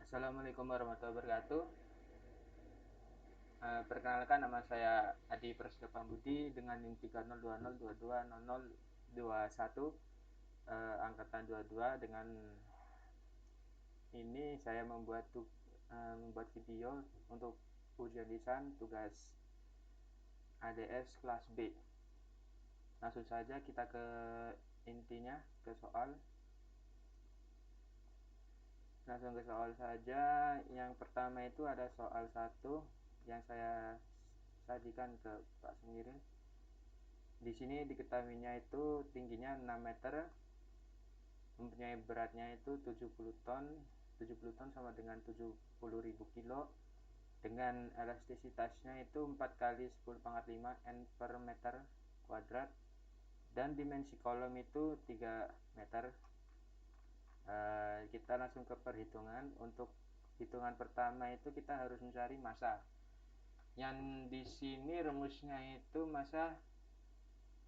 Assalamualaikum warahmatullahi wabarakatuh. Perkenalkan, nama saya Adi Prasetyo Pambudi dengan NIM 3020220021, angkatan 22. Dengan ini saya membuat video untuk ujian lisan tugas ADS kelas B. Langsung saja kita ke intinya, ke soal. Langsung ke soal saja. Yang pertama itu ada soal 1 yang saya sajikan ke Pak Semirin. Di sini diketahuinya itu tingginya 6 meter, mempunyai beratnya itu 70 ton. 70 ton sama dengan 70.000 kilo, dengan elastisitasnya itu 4 kali 10 pangkat 5 N per meter kuadrat, dan dimensi kolom itu 3 meter. Kita langsung ke perhitungan. Untuk hitungan pertama itu kita harus mencari massa. Yang di sini rumusnya itu massa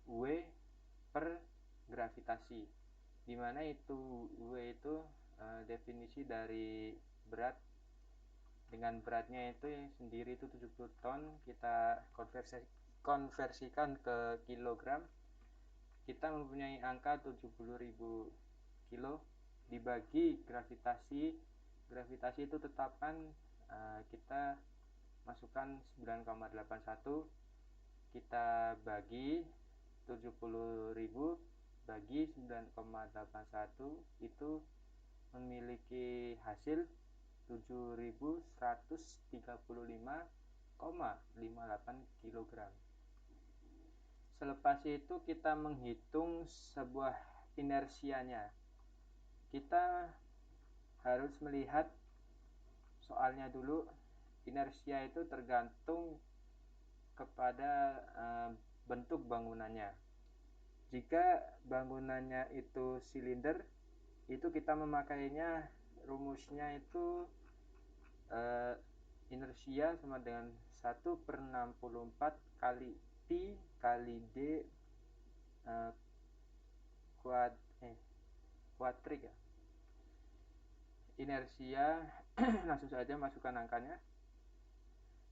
W per gravitasi, dimana itu W itu definisi dari berat. Dengan beratnya itu sendiri itu 70 ton, kita konversikan ke kilogram. Kita mempunyai angka 70.000 kilo dibagi gravitasi. Gravitasi itu tetapkan, kita masukkan 9,81, kita bagi 70.000 bagi 9,81, itu memiliki hasil 7.135,58 kg. Selepas itu kita menghitung sebuah inersianya. Kita harus melihat soalnya dulu. Inersia itu tergantung kepada bentuk bangunannya. Jika bangunannya itu silinder, itu kita memakainya rumusnya itu inersia sama dengan 1/64 kali P kali D kuadrik ya. Inersia langsung saja masukkan angkanya.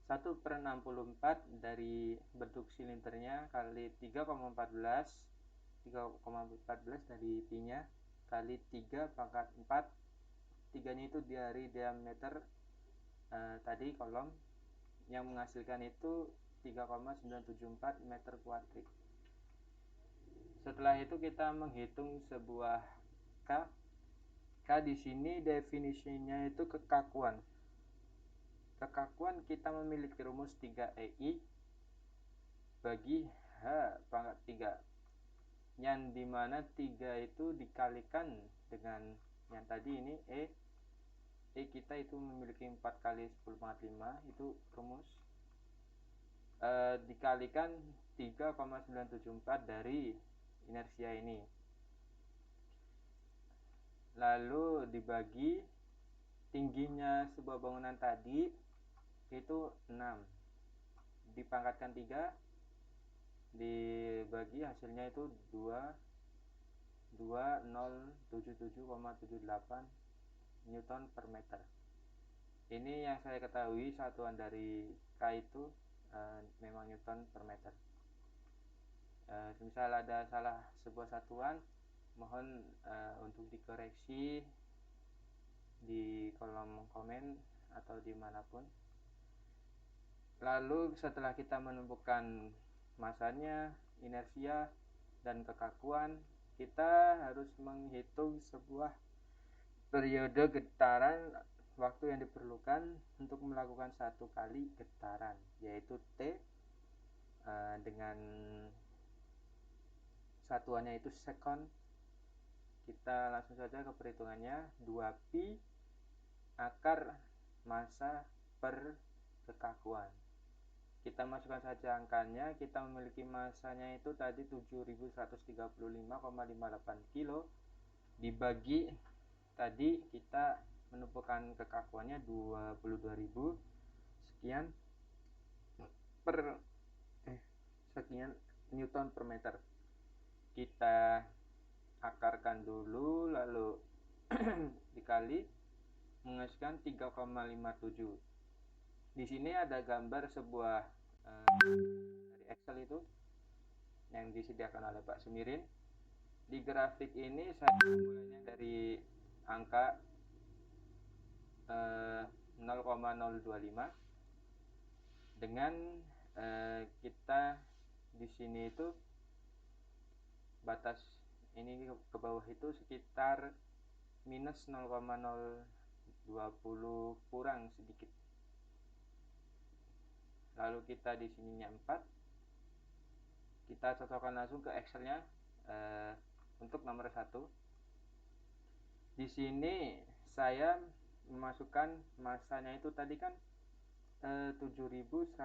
1/64 dari bentuk silindernya kali 3,14 dari P-nya kali 3 pangkat 4. 3-nya itu dari diameter tadi kolom, yang menghasilkan itu 3,974 meter kuadrik. Setelah itu kita menghitung sebuah K. K di sini definisinya itu kekakuan. Kekakuan kita memiliki rumus 3EI bagi H pangkat 3, yang dimana 3 itu dikalikan dengan yang tadi ini E kita itu memiliki 4 kali 10 pangkat 5, itu rumus, dikalikan 3,974 dari inersia ini, lalu dibagi tingginya sebuah bangunan tadi itu 6, dipangkatkan 3, dibagi hasilnya itu 2077,78 Newton per meter. Ini yang saya ketahui satuan dari K itu memang Newton per meter. Misal ada salah sebuah satuan, mohon untuk dikoreksi di kolom komen atau dimanapun. Lalu setelah kita menemukan masanya, inersia, dan kekakuan, kita harus menghitung sebuah periode getaran, waktu yang diperlukan untuk melakukan satu kali getaran, yaitu T, dengan satuannya itu second. Kita langsung saja ke perhitungannya. 2pi akar massa per kekakuan. Kita masukkan saja angkanya. Kita memiliki massanya itu tadi 7.135,58 kilo, dibagi tadi kita menemukan kekakuannya 22.000 sekian sekian Newton per meter. Kita akarkan dulu, lalu dikali, menghasilkan 3,57. Di sini ada gambar sebuah dari Excel itu yang disediakan oleh Pak Sumirin. Di grafik ini saya mulainya dari angka 0,025 dengan kita di sini itu batas ini ke bawah itu sekitar minus 0,020 kurang sedikit. Lalu kita di sininya 4. Kita cocokkan langsung ke Excelnya untuk nomor 1. Di sini saya memasukkan masanya itu tadi kan 7.135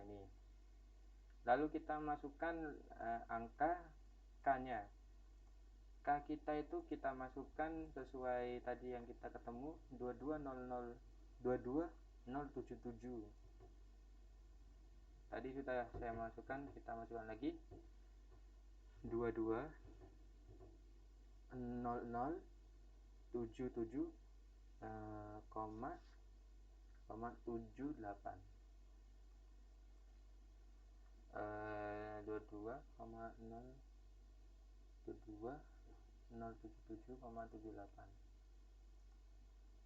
ini. Lalu kita masukkan angka K-nya. K kita itu kita masukkan sesuai tadi yang kita ketemu 220022077. Tadi sudah saya masukkan, kita masukkan lagi 220077 koma 78 22,077,78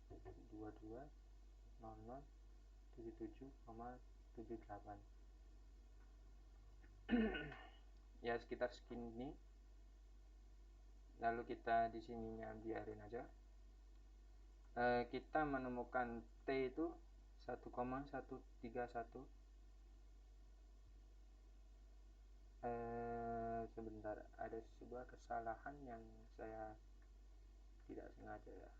220077,78 ya sekitar segini. Lalu kita di sininya biarin aja. Kita menemukan T itu 1,131. Sebentar, ada sebuah kesalahan yang saya tidak sengaja ya.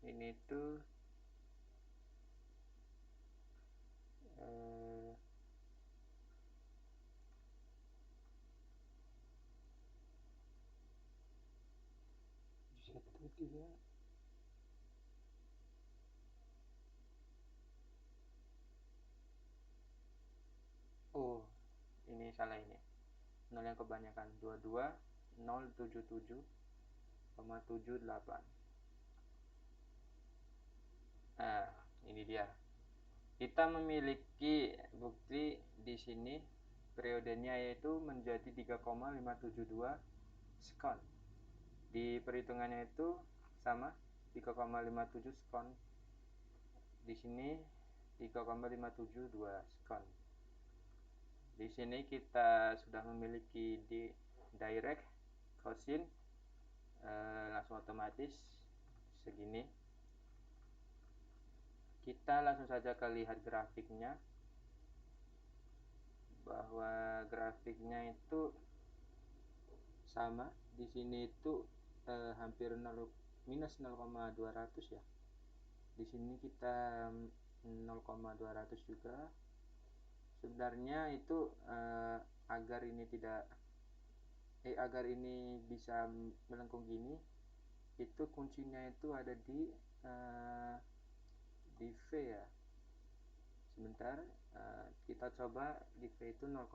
Ini tuh 13. Oh, ini salah ini. Nol yang kebanyakan. 22077,78. Nah, ini dia. Kita memiliki bukti di sini periodenya yaitu menjadi 3,572 sekon. Di perhitungannya itu sama 3,57 sekon. Di sini 3,572 sekon. Di sini kita sudah memiliki di direct cosin langsung otomatis segini. Kita langsung saja ke lihat grafiknya, bahwa grafiknya itu sama. Di sini itu hampir 0 minus 0,200 ya. Di sini kita 0,200 juga. Sebenarnya itu agar ini bisa melengkung gini, itu kuncinya itu ada di V ya. Sebentar, kita coba di V itu 0,5.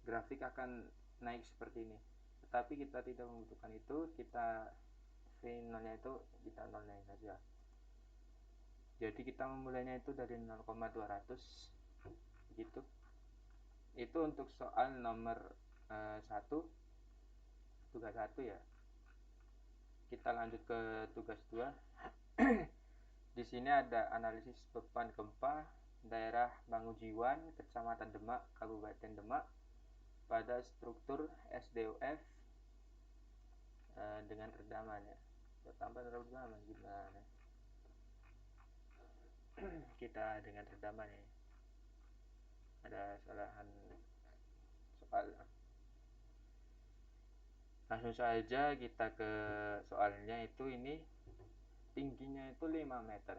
Grafik akan naik seperti ini. Tetapi kita tidak membutuhkan itu, kita V0 nya itu kita nolnya saja. Jadi kita memulainya itu dari 0,200 gitu. Itu untuk soal nomor 1, tugas 1 ya. Kita lanjut ke tugas 2. Di sini ada analisis beban gempa daerah Mangujiwan, Kecamatan Demak, Kabupaten Demak pada struktur SDOF dengan redaman ya. Tambah redaman gimana? Kita dengan redaman ya. Ada kesalahan soal. Langsung saja kita ke soalnya. Itu ini tingginya itu 5 meter,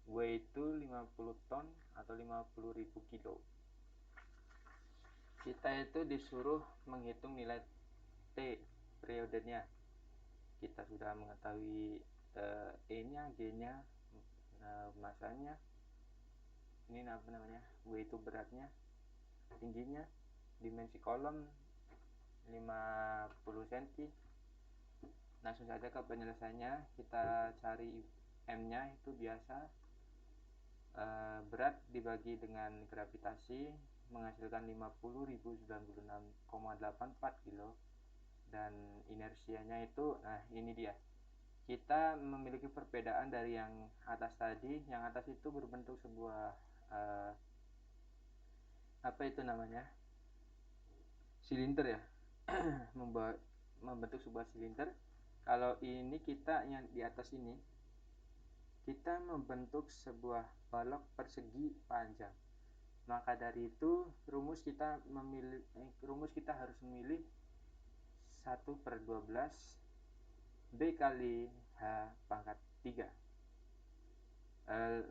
W itu 50 ton atau 50.000 kilo. Kita itu disuruh menghitung nilai T periodenya. Kita sudah mengetahui E nya, G nya. masanya ini apa namanya, W itu beratnya, tingginya, dimensi kolom 50 cm. Langsung saja ke penyelesaiannya, kita cari M nya itu biasa, berat dibagi dengan gravitasi menghasilkan 50.096,84 kilo, dan inersianya itu, nah ini dia, kita memiliki perbedaan dari yang atas tadi. Yang atas itu berbentuk sebuah apa itu namanya, silinder ya, membentuk sebuah silinder. Kalau ini kita yang di atas ini, kita membentuk sebuah balok persegi panjang. Maka dari itu rumus kita harus memilih 1/12 B kali H pangkat 3.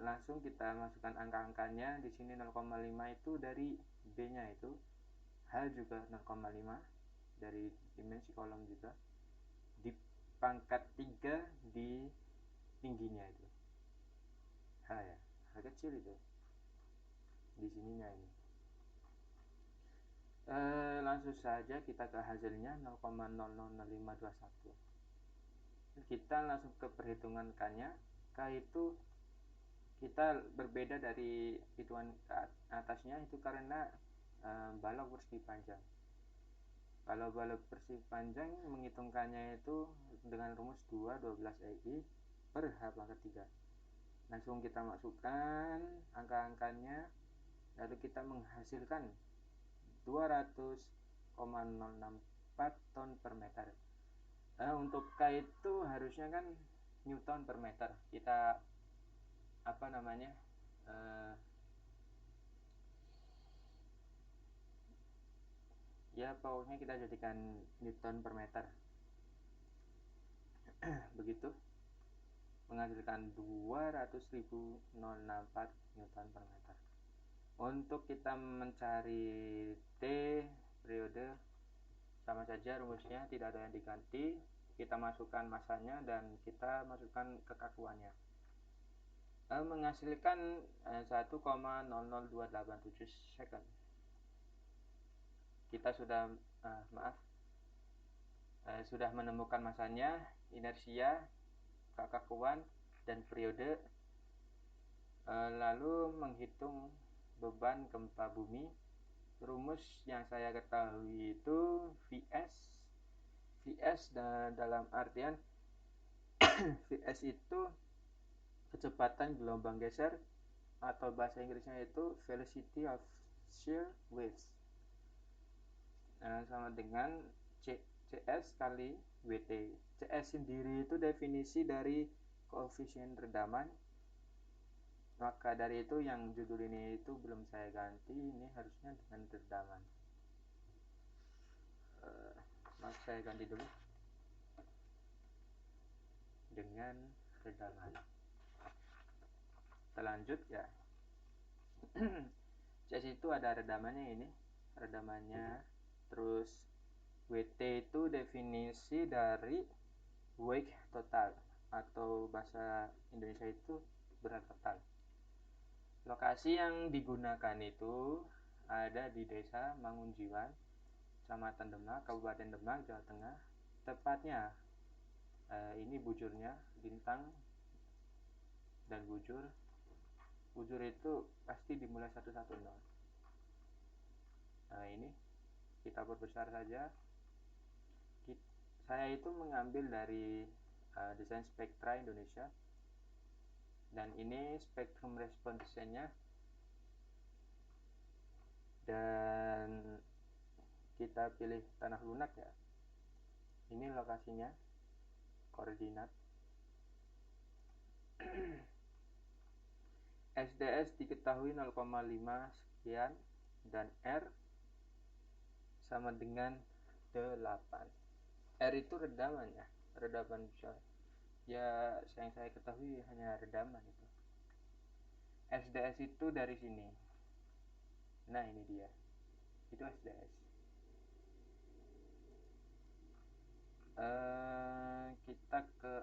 Langsung kita masukkan angka-angkanya. Di sini 0,5 itu dari B-nya itu, H juga 0,5 dari dimensi kolom juga, di pangkat 3 di tingginya itu H ya, H kecil itu di sininya ini. Langsung saja kita ke hasilnya 0,000521. Kita langsung ke perhitungan K-nya. K itu kita berbeda dari hitungan atasnya itu karena balok persegi panjang. Kalau balok persegi panjang menghitungkannya itu dengan rumus 2/12 EI per H pangkat 3. Langsung kita masukkan angka-angkanya, lalu kita menghasilkan 200,064 ton per meter. Untuk K itu harusnya kan Newton per meter. Kita apa namanya, ya pokoknya kita jadikan Newton per meter. Begitu, menghasilkan 200.064 Newton per meter. Untuk kita mencari T periode, sama saja rumusnya, tidak ada yang diganti. Kita masukkan masanya dan kita masukkan kekakuannya, menghasilkan 1,00287 second. Kita sudah sudah menemukan masanya, inersia, kekakuan, dan periode. Lalu menghitung beban gempa bumi. Rumus yang saya ketahui itu VS dalam artian VS itu kecepatan gelombang geser, atau bahasa Inggrisnya itu velocity of shear waves, sama dengan CS kali WT. CS sendiri itu definisi dari koefisien redaman. Maka dari itu yang judul ini itu belum saya ganti, ini harusnya dengan redaman. Saya ganti dulu dengan redaman. Kita lanjut ya. CS itu ada redamannya ini, redamannya. Terus WT itu definisi dari weight total, atau bahasa Indonesia itu berat total. Lokasi yang digunakan itu ada di Desa Mangunjiwan, Kecamatan Demak, Kabupaten Demak, Jawa Tengah. Tepatnya ini bujurnya, bintang dan bujur. Bujur itu pasti dimulai 110. Nah ini kita perbesar saja. Saya itu mengambil dari desain spektra Indonesia, dan ini spektrum respon desainnya, dan kita pilih tanah lunak ya. Ini lokasinya, koordinat. SDS diketahui 0,5 sekian, dan R sama dengan 8. R itu redaman ya, redaman bisa. Ya yang saya ketahui hanya redaman itu. SDS itu dari sini. Nah ini dia, itu SDS. Kita ke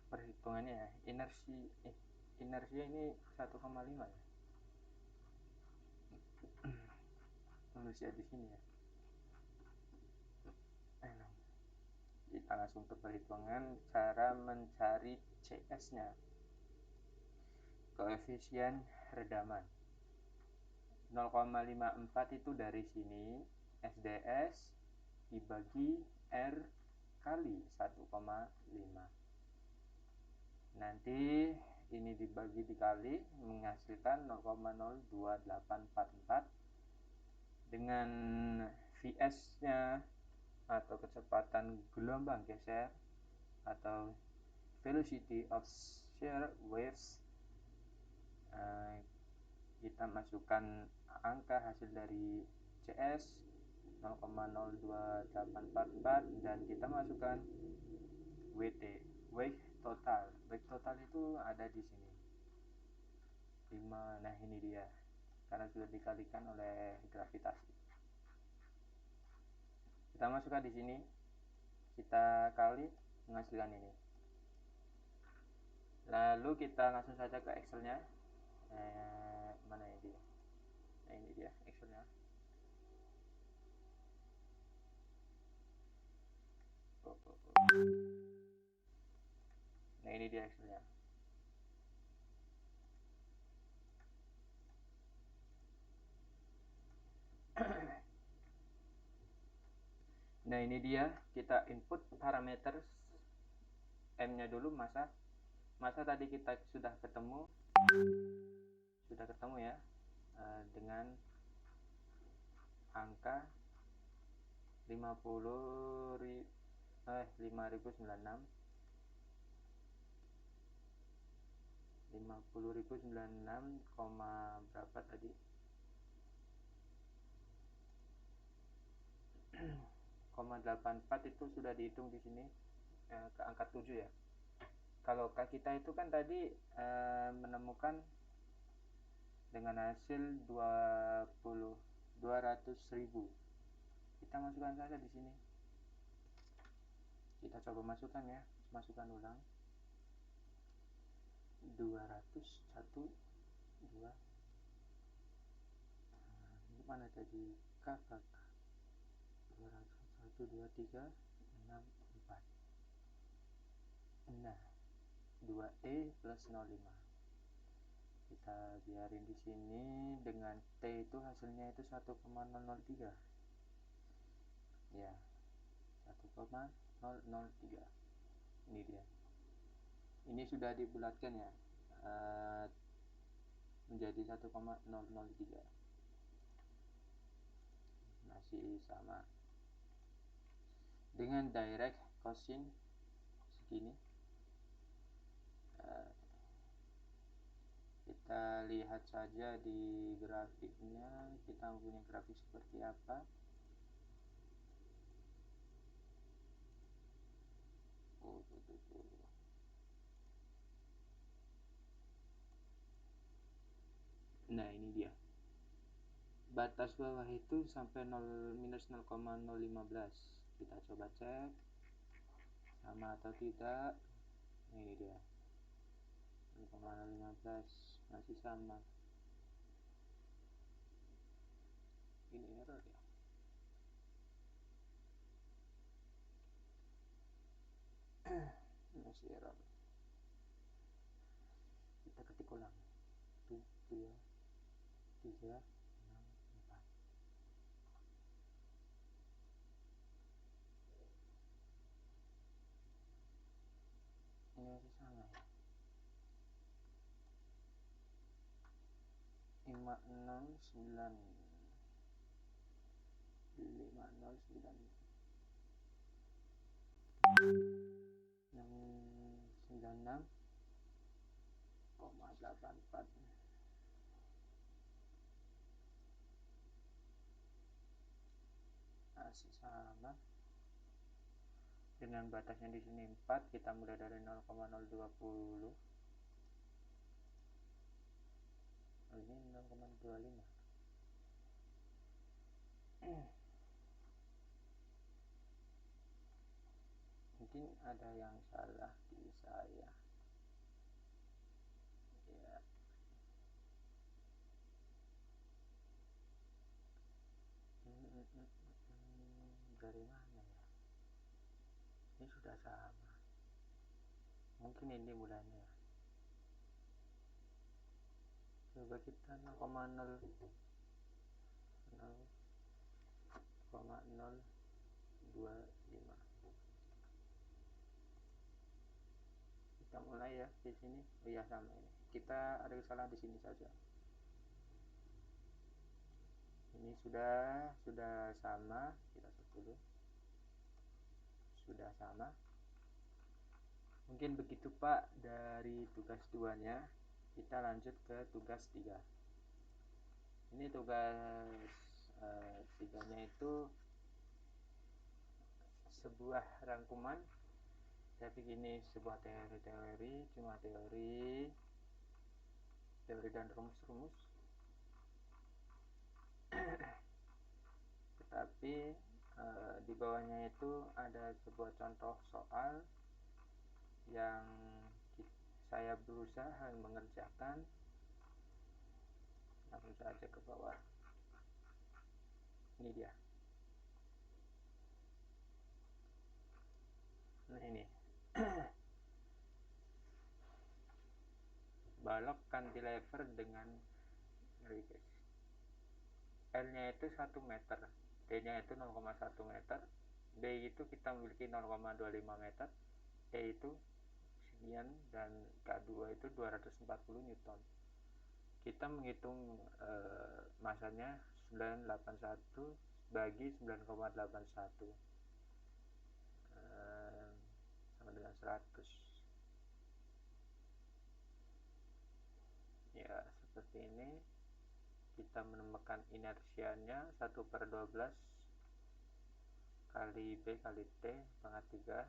perhitungan perhitungannya ya. Inersia ini 1,5 ya. Manusia di sini ya. Kita langsung ke perhitungan cara mencari CS-nya. Koefisien redaman 0,54 itu dari sini SDS dibagi R kali 1,5. Nanti ini dibagi dikali menghasilkan 0,02844 dengan VS-nya atau kecepatan gelombang geser atau velocity of shear waves. Kita masukkan angka hasil dari CS 0,02844 dan kita masukkan WT, wave total. Wave total itu ada di sini 5. Nah ini dia, karena sudah dikalikan oleh gravitasi. Kita masukkan di sini, kita kali menghasilkan ini. Lalu kita langsung saja ke Excel-nya. Mana ini dia? Nah ini dia Excel-nya. Nah ini dia Excel-nya. Nah ini dia, kita input parameter M-nya dulu, masa tadi kita sudah ketemu ya, dengan angka 5096 berapa tadi 0,84 itu sudah dihitung di sini ke angka 7 ya. Kalau kita itu kan tadi menemukan dengan hasil 200.000. Kita masukkan saja di sini. Kita coba masukkan ya, masukkan ulang. 201 2 mana tadi kakak 201 2 3 6 4. Nah 2E plus 05 kita biarin di sini. Dengan T itu hasilnya itu 1,003 ya, 1,003. Ini dia, ini sudah dibulatkan ya, menjadi 1,003. Masih sama dengan direct cosine segini. Kita lihat saja di grafiknya, kita mempunyai grafik seperti apa. Nah ini dia, batas bawah itu sampai minus 0,015. Kita coba cek sama atau tidak. Nah, ini dia 0,015 masih sama. Ini error ya. Masih error. Kita ketik ulang 2 3 6 4. Ini masih sama ya, 509 696,84. Masih sama dengan batasnya di sini 4. Kita mulai dari 0,020. Ini 0,25. Mungkin ada yang salah di saya. sudah sama, mungkin ini bulannya. Coba kita 0,025 kita mulai ya di sini. Oh iya, sama ini kita ada kesalahan di sini saja. Ini sudah sama, kita cek dulu. Sudah sama. Mungkin begitu Pak dari tugas 2-nya. Kita lanjut ke tugas 3. Ini tugas 3-nya itu sebuah rangkuman. Tapi ini sebuah teori, cuma teori dan rumus-rumus. Tetapi di bawahnya itu ada sebuah contoh soal yang saya berusaha mengerjakan. Langsung saja ke bawah. Ini dia. Nah ini. Balok cantilever dengan L-nya itu 1 meter, D-nya itu 0,1 meter, B itu kita memiliki 0,25 meter, E itu sekian, dan K2 itu 240 Newton. Kita menghitung masanya 981 bagi 9,81 sama dengan 100. Ya, seperti ini. Kita menemukan inersianya 1/12 kali B kali T pangkat 3.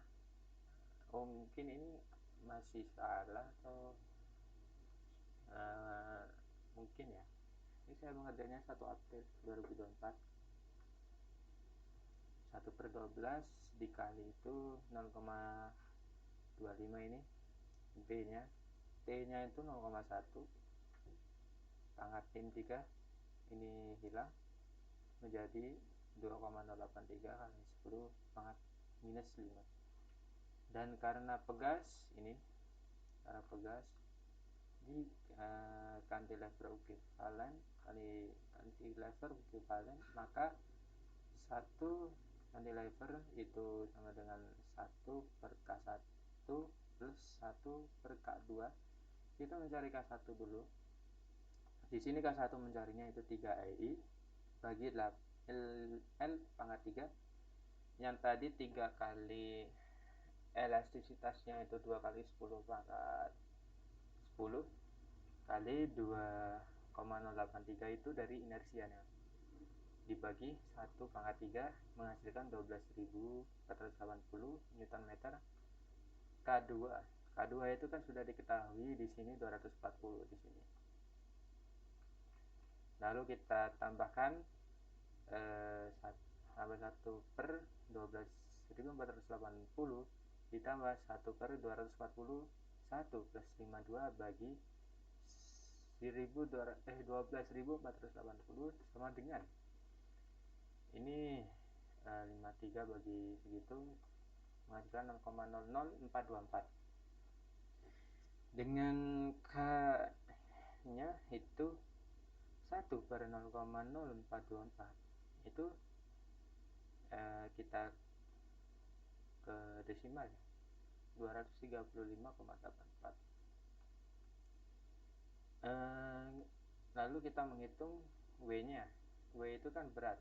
Oh, mungkin ini masih salah atau mungkin ya. Ini saya mengerjakannya 1 April 2024. 1/12 dikali itu 0,25 ini B nya, T nya itu 0,1, pangkat 3 ini hilang menjadi 2,083 kali 10 pangkat minus 5. Dan karena pegas ini, karena pegas di cantilever equivalent kali cantilever equivalent, maka 1 cantilever itu sama dengan 1/K1 plus 1/K2. Kita mencari K1 dulu. Di sini K1 mencarinya itu 3 EI bagi L pangkat 3, yang tadi 3 kali elastisitasnya itu 2 kali 10 pangkat 10 kali 2,083 itu dari inersianya, dibagi 1 pangkat 3 menghasilkan 12.480 Newton meter. K2 itu kan sudah diketahui di sini 240 di sini. Lalu kita tambahkan tambah 1/12.480 ditambah 1/241 plus 52 bagi 12.480 sama dengan ini 53 bagi segitu menghasilkan 0,00424. Dengan K nya itu 1/0,0424. Itu kita ke desimal ya, 235,84. Lalu kita menghitung W nya. W itu kan berat,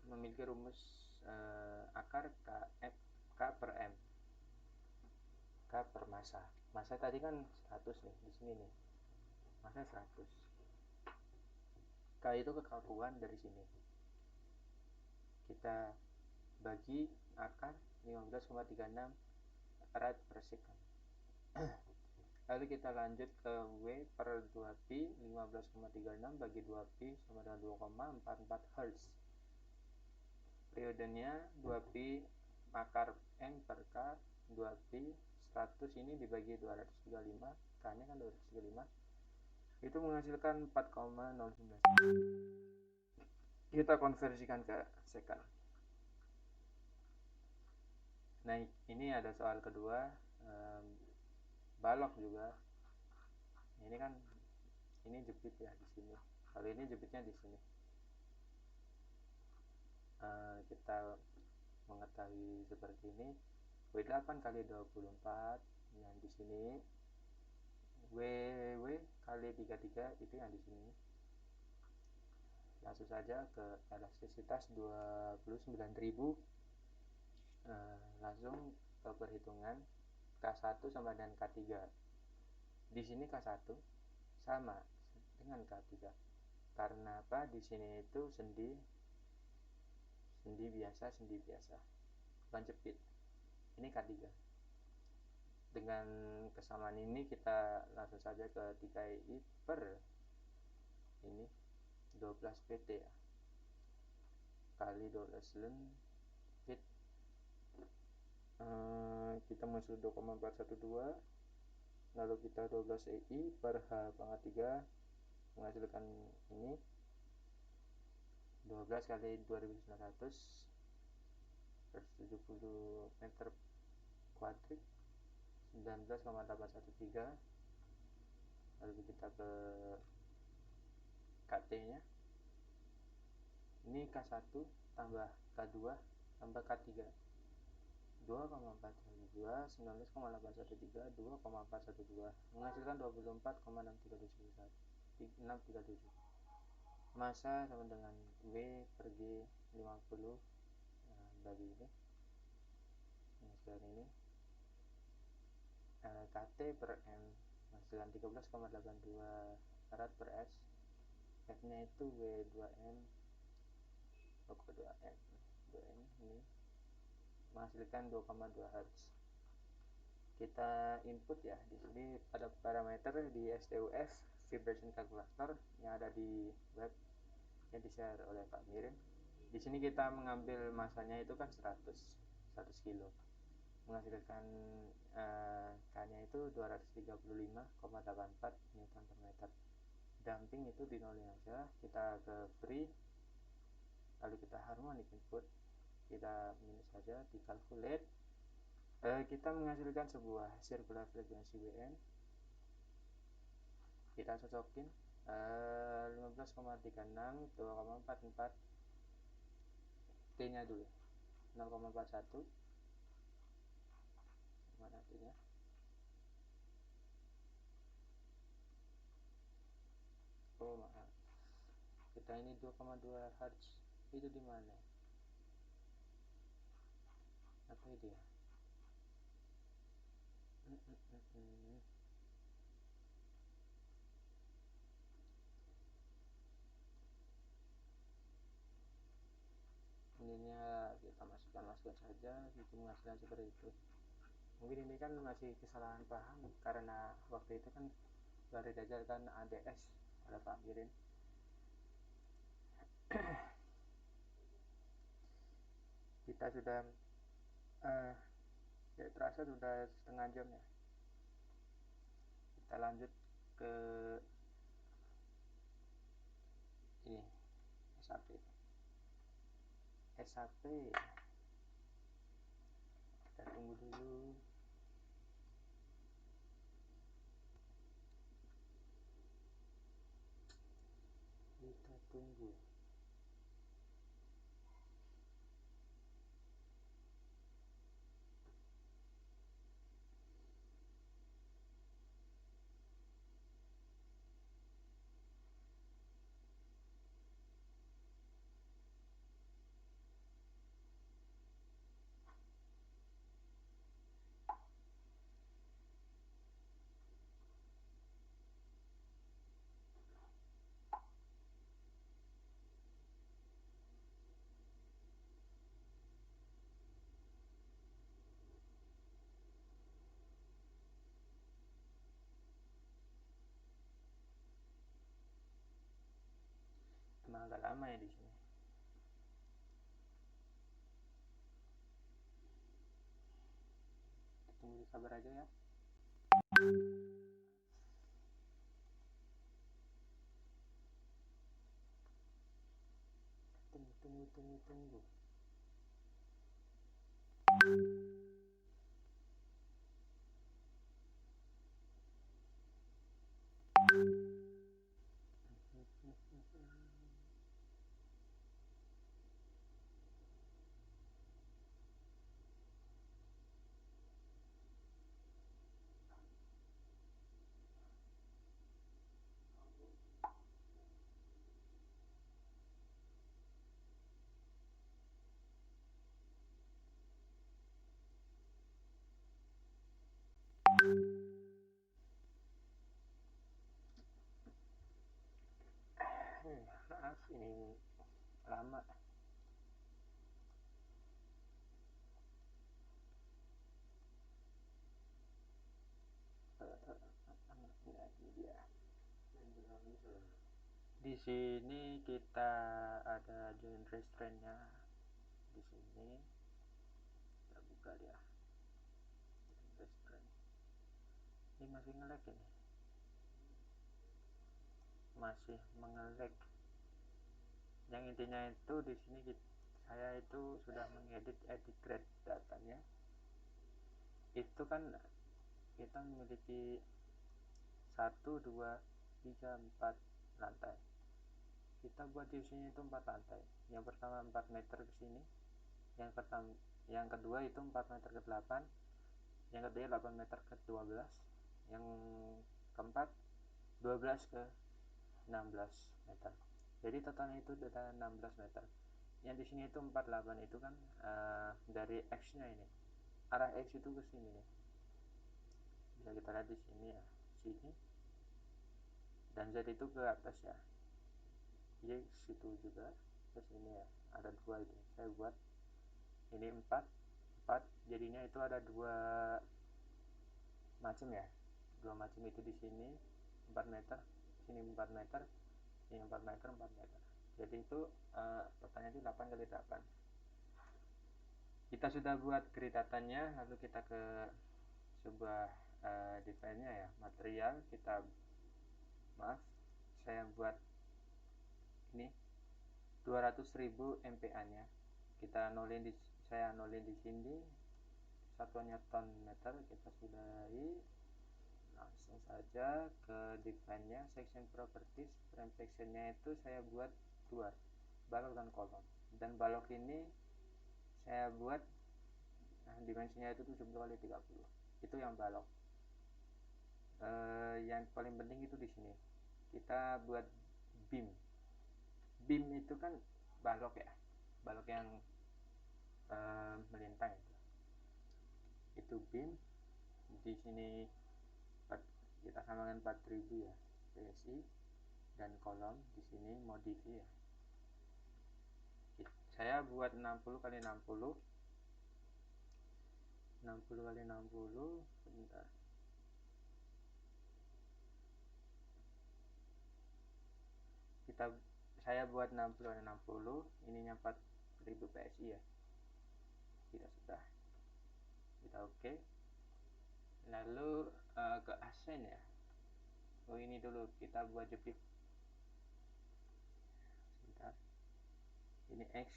memiliki rumus akar K per M, K per massa. Massa tadi kan 100 nih, di sini nih massa 100. K itu kekakuan dari sini, kita bagi akar 15,36 rad per second. Lalu kita lanjut ke W per 2pi, 15,36 bagi 2pi sama dengan 2,44 Hz. Periodenya 2pi akar M per K, 2pi 100 ini dibagi 235, K nya kan 235, itu menghasilkan 4,019. Kita konversikan ke second. Nah, ini ada soal kedua, balok juga. Ini kan ini jepit ya di sini. Kalau ini jepitnya di sini. Kita mengetahui seperti ini. W8 kali 24 yang di sini. WW kali 33 itu yang di sini. Langsung saja ke elastisitas 29.000. Langsung ke perhitungan K1 sama dengan K3. Di sini K1 sama dengan K3. Karena apa? Di sini itu sendi biasa, bukan jepit. Ini K3. Dengan kesamaan ini kita langsung saja ke 3i per ini 12 PT ya, kali 12 ln fit. Kita masuk 2,412, lalu kita 12 EI per H pangkat 3 menghasilkan ini 12 kali 2900 170 meter kuadrik 19,813. Lalu kita ke KT nya, ini K1 tambah K2 tambah K3 2,412 19,813 2,412 menghasilkan 24,637. Massa sama dengan W per G 50 bagi ini menghasilkan ini. KT per M menghasilkan 13,82 karat per S. F nya itu W2M 2M 2M ini menghasilkan 2,2 Hz. Kita input ya, di sini ada parameter di STUS vibration calculator yang ada di web yang di-share oleh Pak Mirin. Di sini kita mengambil masanya itu kan 100 kilo, menghasilkan K-nya itu 235,84 Newton per meter. Damping itu di nolin aja, kita ke free, lalu kita harmonic input, kita minus saja di calculate. Kita menghasilkan sebuah circular frequency WN, kita cocokin 15,36 2,44 T nya dulu 0,41 mana T nya. Oh maaf, kita ini 2,2 Hz itu di mana? Apa itu ya? Ininya kita masukkan saja, itu menghasilkan seperti itu. Mungkin ini kan masih kesalahan paham karena waktu itu kan baru diajarkan ADS oleh Pak Mirin. Kita sudah ya terasa sudah setengah jam ya. Kita lanjut ke ini SAP. Kita tunggu dulu. Kita tunggu. Emang agak lama ya di sini. Tunggu sabar aja ya. Tunggu. maaf ini lama. Nah, ini dia. Di sini kita ada join restraint-nya. Di sini kita buka dia. Join restraint. Ini masih nge-lag ini. Masih mengelek. Yang intinya itu di sini saya itu sudah mengedit edit grade datanya. Itu kan kita memiliki 1, 2, 3, 4 lantai. Kita buat di sini itu 4 lantai. Yang pertama 4 meter ke sini, yang kedua itu 4 meter ke 8, yang ketiga 8 meter ke 12, yang keempat 12 ke 16 meter. Jadi totalnya itu ada 16 meter. Yang di sini itu 48 itu kan dari X-nya ini. Arah X itu ke sini nih. Bisa kita lihat di sini ya, sini. Dan Z itu ke atas ya. Y situ juga ke sini ya. Ada 2 itu. Saya buat ini 4 jadinya itu ada 2 macam ya. 2 macam itu di sini 4 meter, sini 4 meter, ini 4 meter, 4 meter. Jadi itu totalnya itu 8 kali 8. Kita sudah buat grid datanya, lalu kita ke sebuah desainnya ya, material. Saya buat ini 200.000 MPa nya. Saya nolin di sini, satuannya ton meter. Kita sudahi, langsung saja ke define-nya, section properties. Frame section-nya itu saya buat 2, balok dan kolom. Dan balok ini saya buat dimensinya itu 70 kali 30. Itu yang balok. Yang paling penting itu di sini. Kita buat beam. Beam itu kan balok ya. Balok yang melintang itu. Itu beam. Di sini kita samakan 4000 ya. PSI dan kolom di sini modify ya. Saya buat 60 kali 60. 60 kali 60 sebentar. Saya buat 60 kali 60, ininya 4000 PSI ya. Kita oke. Lalu ke ascend ya. Ini dulu kita buat jepit. Sebentar. Ini X,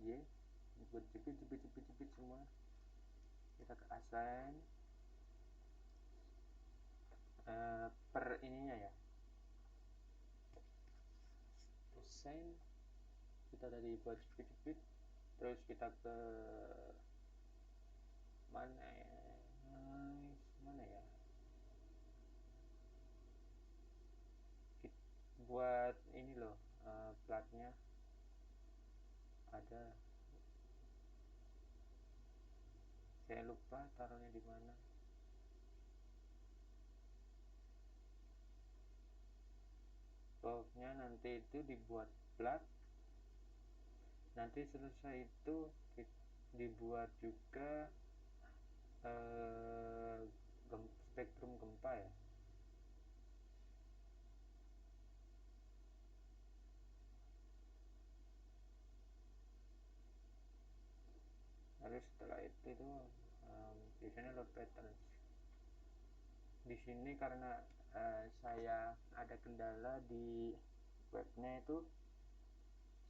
Y. Buat jepit semua. Kita ke assign per ininya ya. Assign kita tadi buat jepit. Terus kita ke mana ya, buat ini loh, platnya ada, saya lupa taruhnya di mana. Pokoknya nanti itu dibuat plat, nanti selesai itu dibuat juga spektrum gempa ya. Lalu setelah itu biasanya load patterns. Di sini karena saya ada kendala di webnya itu,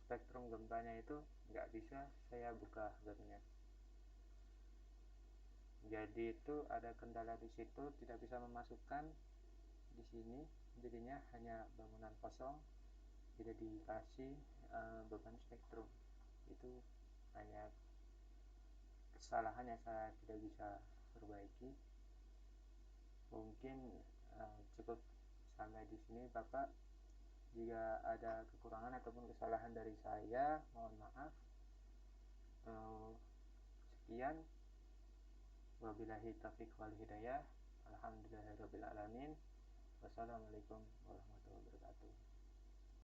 spektrum gempanya itu nggak bisa saya buka webnya. Jadi itu ada kendala di situ, tidak bisa memasukkan di sini, jadinya hanya bangunan kosong, tidak dikasih beban spektrum. Itu hanya kesalahan yang saya tidak bisa perbaiki. Mungkin cukup sampai di sini Bapak. Jika ada kekurangan ataupun kesalahan dari saya, mohon maaf. Sekian. Wabillahi taufiq wal hidayah. Alhamdulillahirabbil alamin. Wassalamualaikum warahmatullahi wabarakatuh.